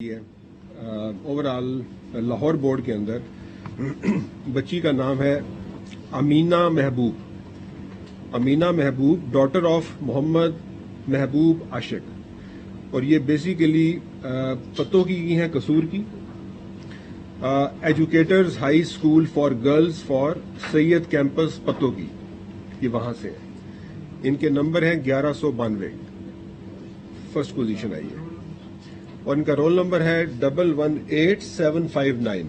Over all Lahore board کے اندر بچی کا نام ہے امینہ محبوب ڈاٹر آف محمد محبوب عاشق، اور یہ بیسیکلی پتوکی کی ہیں، قصور کی، educators high school for girls for Syed campus Pattoki, یہ وہاں سے ہے۔ ان کے نمبر ہیں 1192، فرسٹ پوزیشن آئی ہے، اور ان کا رول نمبر ہے 118759۔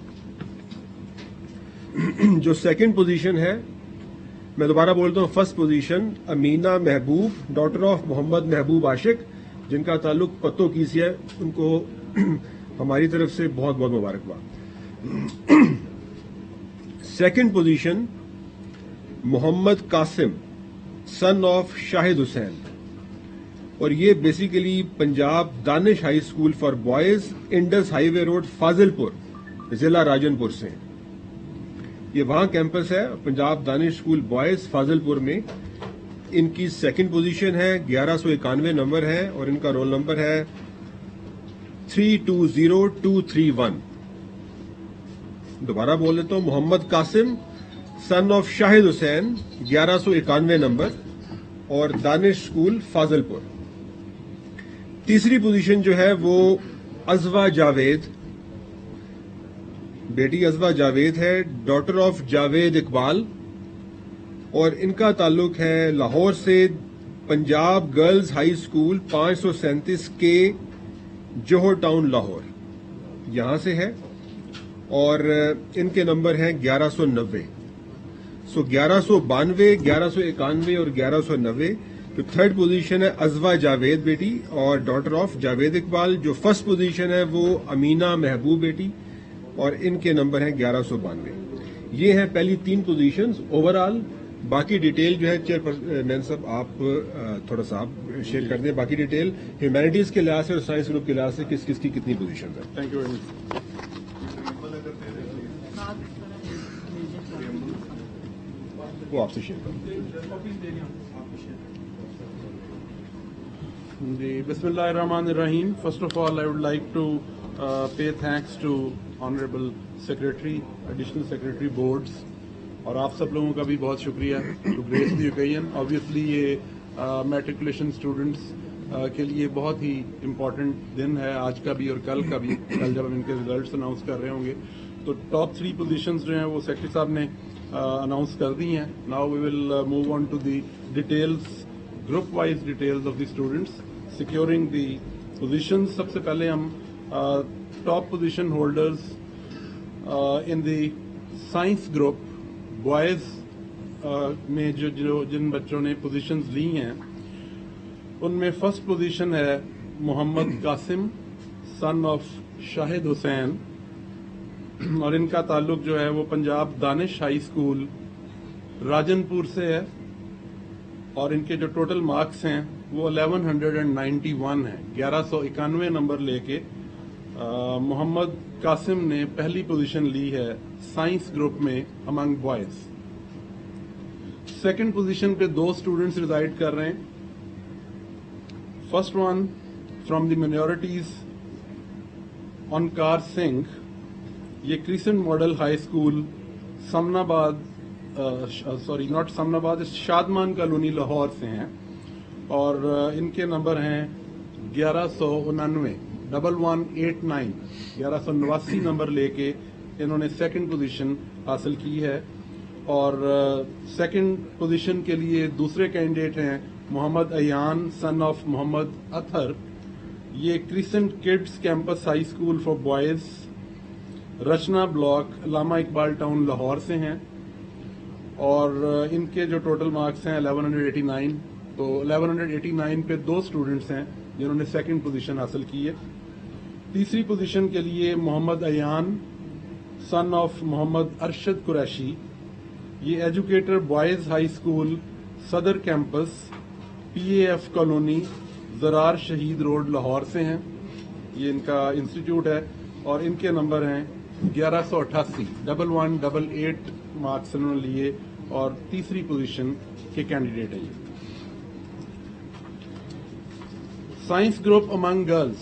جو سیکنڈ پوزیشن ہے، میں دوبارہ بولتا ہوں، فرسٹ پوزیشن امینہ محبوب ڈاٹر آف محمد محبوب عاشق، جن کا تعلق پتوکی سے ہے، ان کو ہماری طرف سے بہت بہت مبارکباد۔ Second position Muhammad Qasim son of Shahid Hussain, اور یہ basically Punjab Danish high school for boys Indus highway road Fazilpur ضلع راجن پور سے، یہ وہاں کیمپس ہے، پنجاب دانش اسکول بوائز فاضل پور میں۔ ان کی سیکنڈ پوزیشن ہے، 1191 نمبر ہے، اور ان کا رول نمبر ہے 320231۔ دوبارہ بول دیتا ہوں، محمد Qasim son of Shahid Hussain, 1191 number, اور دانش اسکول فاضل پور۔ تیسری پوزیشن جو ہے وہ ازوا جاوید، بیٹی ازوا جاوید ہے، ڈاٹر آف جاوید اقبال، اور ان کا تعلق ہے لاہور سے، پنجاب گرلز ہائی اسکول 537 کے جوہر ٹاؤن لاہور، یہاں سے ہے، اور ان کے نمبر ہیں 1190۔ سو 1192، 1191 اور 1190۔ جو تھرڈ پوزیشن ہے ازوا جاوید بیٹی اور ڈاٹر آف جاوید اقبال۔ جو فرسٹ پوزیشن ہے وہ امینہ محبوب بیٹی، اور ان کے نمبر ہیں 1192۔ یہ ہیں پہلی تین پوزیشنز اوور آل۔ باقی ڈیٹیل جو ہے چیئرمین صاحب آپ تھوڑا سا آپ شیئر کر دیں، باقی ڈیٹیل ہیومینٹیز کے لحاظ سے اور سائنس گروپ کے لحاظ سے کس کس کی کتنی پوزیشنز ہیں۔ Thank you very much. وہ آپ سے شیئر کر دیں۔ جی، بسم اللہ الرحمن الرحیم۔ First of all I would like to pay thanks to honourable secretary, additional secretary boards, اور آپ سب لوگوں کا بھی بہت شکریہ to grace the occasion. Obviously یہ میٹریکولیشن اسٹوڈنٹس کے لیے بہت ہی امپورٹنٹ دن ہے، آج کا بھی اور کل کا بھی، کل جب ہم ان کے ریزلٹس اناؤنس کر رہے ہوں گے تو ٹاپ 3 پوزیشنز جو ہیں وہ سیکرٹری صاحب نے اناؤنس کر دی ہیں۔ Now we will move on to the details, group wise details of the students securing the positions. سب سے پہلے ہم top position holders in the science group boys میں جن بچوں نے پوزیشنز لی ہیں، ان میں فرسٹ پوزیشن ہے محمد قاسم سن آف شاہد حسین، اور ان کا تعلق جو ہے وہ پنجاب دانش ہائی اسکول راجن پور سے ہے، اور ان کے جو ٹوٹل مارکس ہیں وہ 1191 ہیں، 1191 نمبر لے کے محمد قاسم نے پہلی پوزیشن لی ہے سائنس گروپ میں امنگ بوائز۔ سیکنڈ پوزیشن پہ 2 اسٹوڈنٹس ریزائڈ کر رہے ہیں۔ First one from the minorities انکار سنگھ، یہ crescent model high school Shadman colony Lahore سے ہیں، اور ان کے نمبر ہیں 1189، 1189، 1189 نمبر لے کے انہوں نے سیکنڈ پوزیشن حاصل کی ہے۔ اور سیکنڈ پوزیشن کے لیے دوسرے کینڈیڈیٹ ہیں محمد ایان سن آف محمد اطہر، یہ crescent kids campus high school for boys Rachna block Allama Iqbal town Lahore سے ہیں، اور ان کے جو ٹوٹل مارکس ہیں 1189، تو 1189 پہ 2 اسٹوڈنٹس ہیں جنہوں نے سیکنڈ پوزیشن حاصل کی ہے۔ تیسری پوزیشن کے لیے محمد ایان سن آف محمد ارشد قریشی، یہ educator boys high school Saddar campus P A F colony Zarrar Shaheed road Lahore سے ہیں، یہ ان کا انسٹیٹیوٹ ہے، اور ان کے نمبر ہیں 1188، 1188 مارکس انہوں نے لیے، اور تیسری پوزیشن کے کینڈیڈیٹ ہیں یہ۔ Science group Umang girls,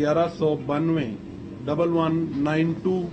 1192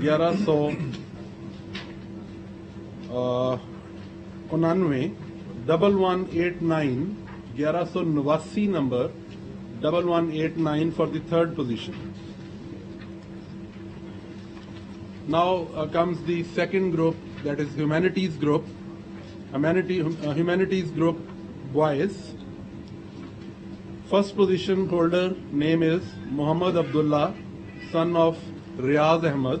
1189, 1189 number, 1189 for the third position. Now comes the second group, that is humanities group. Humanities group boys. First position holder name is Muhammad Abdullah, son of Riaz Ahmed.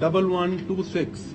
1126,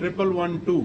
1112,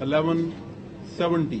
1170।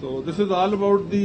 So this is all about the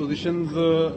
positions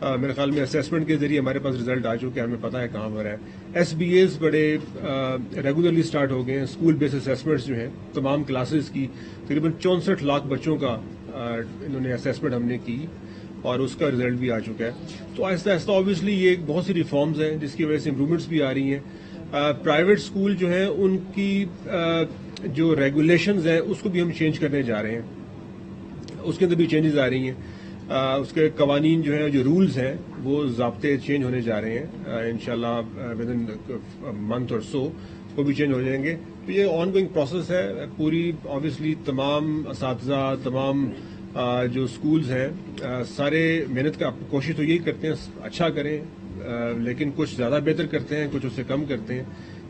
میرے خیال میں assessment کے ذریعے ہمارے پاس result آ چکے ہیں, ہمیں پتہ ہے کہاں پر ہے. ایس بی ایز بڑے ریگولرلی سٹارٹ ہو گئے ہیں. اسکول بیس اسیسمنٹس جو ہیں تمام کلاسز کی تقریباً 64 لاکھ بچوں کا انہوں نے اسیسمنٹ ہم نے کی اور اس کا رزلٹ بھی آ چکا ہے. تو آہستہ آہستہ آبویسلی یہ بہت سی ریفارمز ہیں جس کی وجہ سے امپرومنٹس بھی آ رہی ہیں. پرائیویٹ اسکول جو ہیں ان کی جو ریگولیشنز ہیں اس کو بھی ہم چینج کرنے جا رہے ہیں, اس کے اندر بھی چینجز آ رہی ہیں. اس کے قوانین جو ہیں, جو رولز ہیں, وہ ضابطے چینج ہونے جا رہے ہیں انشاءاللہ ود ان منتھ اور سو وہ بھی چینج ہو جائیں گے. تو یہ آن گوئنگ پروسیس ہے. پوری آبویسلی تمام اساتذہ, تمام جو اسکولز ہیں, سارے محنت کا کوشش تو یہی کرتے ہیں اچھا کریں, لیکن کچھ زیادہ بہتر کرتے ہیں, کچھ اس سے کم کرتے ہیں.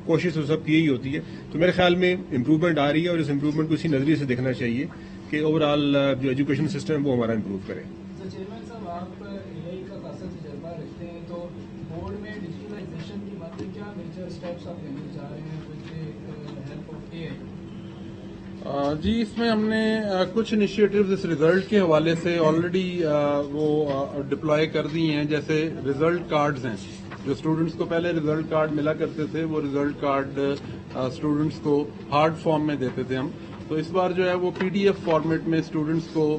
کوشش تو سب کی یہی ہوتی ہے. تو میرے خیال میں امپروومنٹ آ رہی ہے اور اس امپروومنٹ کو اسی نظریے سے دیکھنا چاہیے کہ اوور آل جو ایجوکیشن سسٹم ہے وہ ہمارا امپروو کرے. چیئرمین صاحب, آپ اے آئی کا خاصا تجربہ رکھتے ہیں, تو بورڈ میں ڈیجیٹلائزیشن کی بات کیا میجر اسٹیپس آپ لینے جا رہے ہیں وتھ ہیلپ آف اے آئی؟ جی, اس میں ہم نے کچھ انیشیٹوز اس ریزلٹ کے حوالے سے آلریڈی وہ ڈپلوائے کر دی ہیں. جیسے ریزلٹ کارڈز ہیں, جو اسٹوڈنٹس کو پہلے ریزلٹ کارڈ ملا کرتے تھے, وہ ریزلٹ کارڈ اسٹوڈنٹس کو ہارڈ فارم میں دیتے تھے ہم. تو اس بار جو ہے وہ پی ڈی ایف فارمیٹ میں اسٹوڈنٹس کو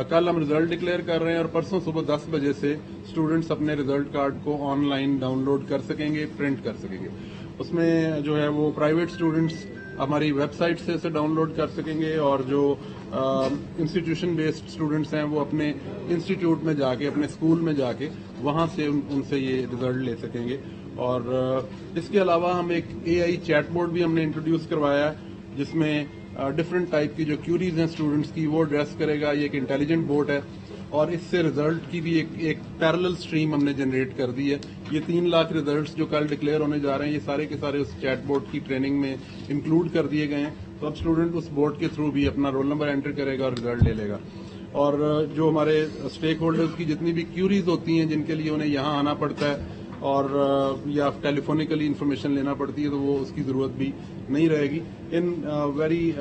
کل ہم ریزلٹ ڈکلیئر کر رہے ہیں اور پرسوں صبح 10 بجے سے اسٹوڈنٹس اپنے ریزلٹ کارڈ کو آن لائن ڈاؤن لوڈ کر سکیں گے, پرنٹ کر سکیں گے. اس میں جو ہے وہ پرائیویٹ اسٹوڈنٹس ہماری ویب سائٹ سے اسے ڈاؤن لوڈ کر سکیں گے, اور جو انسٹیٹیوشن بیسڈ اسٹوڈنٹس ہیں وہ اپنے انسٹیٹیوٹ میں جا کے, اپنے اسکول میں جا کے وہاں سے ان سے یہ ریزلٹ لے سکیں گے. اور اس کے علاوہ ہم ایک اے آئی چیٹ بورڈ بھی ہم نے انٹروڈیوس کروایا ہے, جس میں ڈفرنٹ ٹائپ کی جو کیوریز ہیں اسٹوڈنٹس کی وہ ایڈریس کرے گا. یہ ایک انٹیلیجنٹ بورڈ ہے اور اس سے ریزلٹ کی بھی ایک پیرلل اسٹریم ہم نے جنریٹ کر دی ہے. یہ 3 لاکھ ریزلٹس جو کل ڈکلیئر ہونے جا رہے ہیں, یہ سارے کے سارے اس چیٹ بورڈ کی ٹریننگ میں انکلوڈ کر دیے گئے ہیں. تو اب اسٹوڈنٹ اس بورڈ کے تھرو بھی اپنا رول نمبر انٹر کرے گا اور ریزلٹ لے لے گا. اور جو ہمارے اسٹیک ہولڈرز کی جتنی بھی کیوریز ہوتی ہیں جن کے لیے انہیں یہاں آنا پڑتا ہے اور یا ٹیلیفونیکلی انفارمیشن لینا پڑتی ہے, تو وہ اس کی ضرورت بھی نہیں رہے گی. In very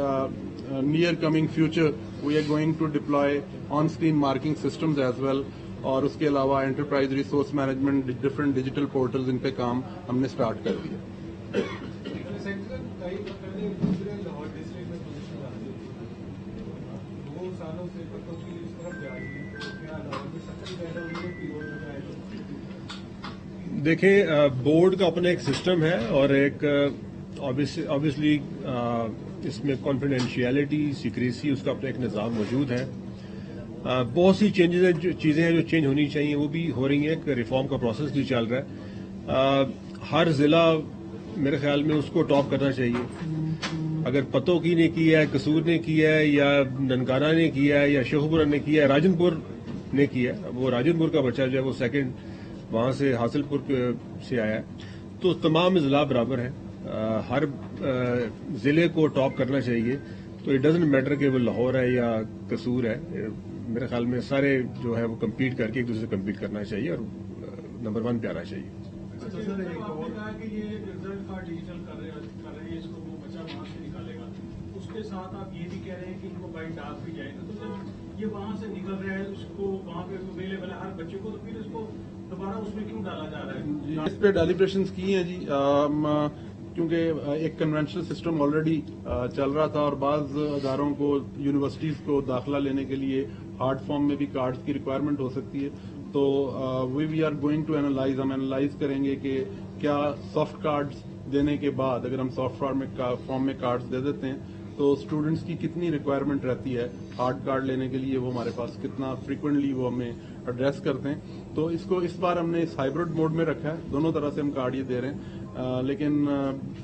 near coming future we are going to deploy on screen marking systems as well, اور اس کے علاوہ enterprise resource management, different digital portals, ان پہ کام ہم نے اسٹارٹ کر دیا. دیکھیں, بورڈ کا اپنا ایک سسٹم ہے اور ایک obviously اس میں کانفیڈینشیلٹی, سیکریسی, اس کا اپنا ایک نظام موجود ہے. بہت سی چیزیں ہیں جو چینج ہونی چاہیے, وہ بھی ہو رہی ہیں. ایک ریفارم کا پروسیس بھی چل رہا ہے. ہر ضلع میرے خیال میں اس کو ٹاپ کرنا چاہیے. اگر پتو کی نے کیا ہے, قصور نے کیا ہے, یا ننکانہ نے کیا ہے, یا شیخوپورہ نے کیا ہے, راجن پور نے کیا ہے, وہ راجن پور کا بچہ جو ہے وہ سیکنڈ وہاں سے حاصل پور سے آیا ہے. تو تمام ضلع برابر ہیں, ہر ضلع کو ٹاپ کرنا چاہیے. تو اٹ ڈزنٹ میٹر کہ وہ لاہور ہے یا قصور ہے. میرے خیال میں سارے جو ہے وہ کمپیٹ کر کے ایک دوسرے سے کمپیٹ کرنا چاہیے اور نمبر 1 پہ آنا چاہیے. آپ نے کہا کہ یہ رزلٹ کا ڈیجیٹل کر رہے ہیں, اس کو وہ بچہ وہاں سے نکالے گا. اس کے ساتھ آپ یہ بھی کہہ رہے ہیں کہ ان کو بائی ڈاک بھی جائے گا. تو جب یہ وہاں سے نکل رہا ہے, اس کو وہاں پہ اویلیبل ہے ہر بچے کو, تو پھر اس کو دوبارہ اس میں کیوں ڈالا جا رہا ہے؟ اس پہ ڈیلیبریشنز کی ہیں جی, کیونکہ ایک کنونشنل سسٹم آلریڈی چل رہا تھا اور بعض اداروں کو, یونیورسٹیز کو داخلہ لینے کے لیے ہارڈ فارم میں بھی کارڈز کی ریکوائرمنٹ ہو سکتی ہے. تو we are going to analyse, ہم اینالائز کریں گے کہ کیا سافٹ کارڈز دینے کے بعد اگر ہم سافٹ فارم میں کارڈز دے دیتے ہیں تو اسٹوڈنٹس کی کتنی ریکوائرمنٹ رہتی ہے ہارڈ کارڈ لینے کے لیے, وہ ہمارے پاس کتنا فریکوینٹلی وہ ہمیں ایڈریس کرتے ہیں. تو اس کو اس بار ہم نے اس ہائبرڈ موڈ میں رکھا ہے, دونوں طرح سے ہم کارڈ یہ دے رہے ہیں, لیکن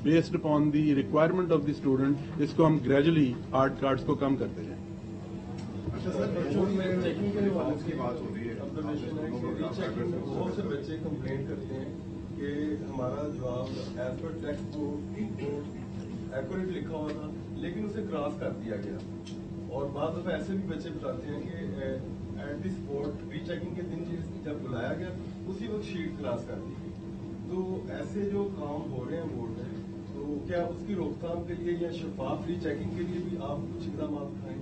based upon the requirement of the student اس کو ہم گریجولی ہارڈ کارڈز کو کم کرتے جائیں. بہت سے بچے کمپلین کرتے ہیں کہ ہمارا جواب as per text book accurate لکھا ہوا تھا لیکن اسے کراس کر دیا گیا. اور بعض دفعہ ایسے بھی بچے بتاتے ہیں کہ at the spot rechecking کے دن جب بلایا گیا اسی وقت شیٹ کراس کر دی گئی. تو ایسے جو کام ہو رہے ہیں بورڈ میں, تو کیا اس کی روک تھام کے لیے یا شفاف ری چیکنگ کے لیے بھی آپ کچھ اقدامات اٹھائیں؟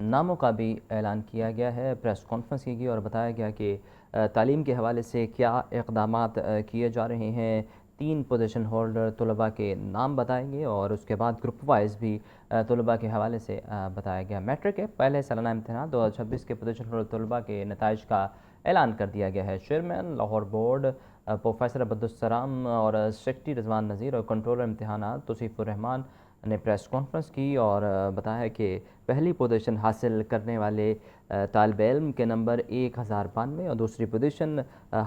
ناموں کا بھی اعلان کیا گیا ہے۔ پریس کانفرنس کی گئی اور بتایا گیا کہ تعلیم کے حوالے سے کیا اقدامات کیے جا رہے ہیں۔ 3 پوزیشن ہولڈر طلباء کے نام بتائیں گے اور اس کے بعد گروپ وائز بھی طلباء کے حوالے سے بتایا گیا۔ میٹرک کے پہلے سالانہ امتحانات 2026 کے پوزیشن ہولڈر طلباء کے نتائج کا اعلان کر دیا گیا ہے۔ Chairman Lahore board professor Abdul Salam اور سیکرٹری رضوان نذیر اور کنٹرولر امتحانات توصیف الرحمان نے پریس کانفرنس کی اور بتایا کہ پہلی پوزیشن حاصل کرنے والے طالب علم کے نمبر 1092 اور دوسری پوزیشن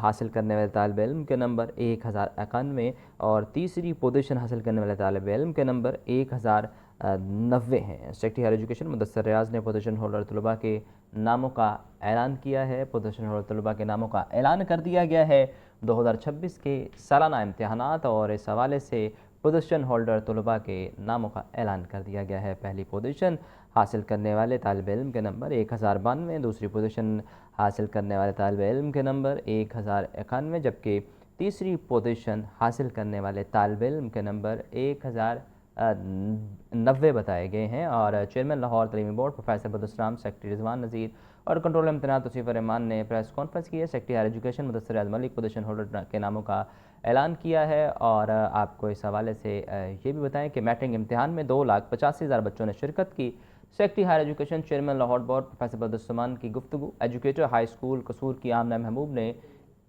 حاصل کرنے والے طالب علم کے نمبر 1091 اور تیسری پوزیشن حاصل کرنے والے طالب علم کے نمبر 1090 ہیں۔ سیکرٹری ہائر ایجوکیشن مدثر ریاض نے پوزیشن ہولڈر طلباء کے ناموں کا اعلان کیا ہے۔ پوزیشن ہولڈر طلباء کے ناموں کا اعلان کر دیا گیا ہے۔ 2026 کے سالانہ امتحانات اور اس حوالے سے پوزیشن ہولڈر طلباء کے ناموں کا اعلان کر دیا گیا ہے۔ پہلی پوزیشن حاصل کرنے والے طالب علم کے نمبر 1092، دوسری پوزیشن حاصل کرنے والے طالب علم کے نمبر 1091، جبکہ تیسری پوزیشن حاصل کرنے والے طالب علم کے نمبر 1090 بتائے گئے ہیں۔ اور چیئرمین لاہور تعلیمی بورڈ پروفیسر عبدالسلام، سیکرٹری رضوان نذیر اور کنٹرولر امتحانات توصیف الرحمان نے پریس کانفرنس کی ہے۔ سیکرٹری ہائر ایجوکیشن مدثر ریاض ملک پوزیشن ہولڈر کے ناموں کا اعلان کیا ہے اور آپ کو اس حوالے سے یہ بھی بتائیں کہ میٹرک امتحان میں 2,85,000 بچوں نے شرکت کی۔ Secretary higher education chairman Lahore board professor Abdul Salam کی گفتگو۔ ایجوکیٹر ہائی اسکول قصور کی آمنہ محبوب نے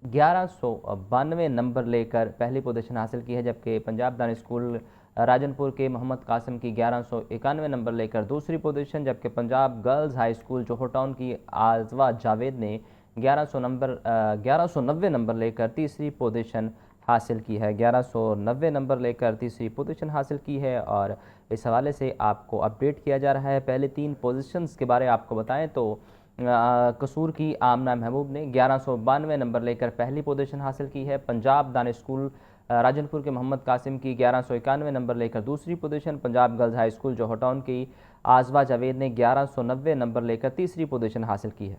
1192 نمبر لے کر پہلی پوزیشن حاصل کی ہے، جبکہ پنجاب دانی اسکول راجن پور کے محمد قاسم کی 1191 نمبر لے کر دوسری پوزیشن، جبکہ Punjab girls high school Johar town کی آزوا جاوید نے 1190 نمبر لے کر تیسری پوزیشن حاصل کی ہے۔ 1190 نمبر لے کر تیسری پوزیشن حاصل کی ہے اور اس حوالے سے آپ کو اپڈیٹ کیا جا رہا ہے۔ پہلے 3 پوزیشنز کے بارے آپ کو بتائیں تو قصور کی آمنہ محبوب نے 1192 نمبر لے کر پہلی پوزیشن حاصل کی ہے۔ پنجاب دانی اسکول راجن پور کے محمد قاسم کی 1191 نمبر لے کر دوسری position, Punjab girls high school Johar town کی آزوا جاوید نے 1190 نمبر لے کر تیسری پوزیشن حاصل کی ہے۔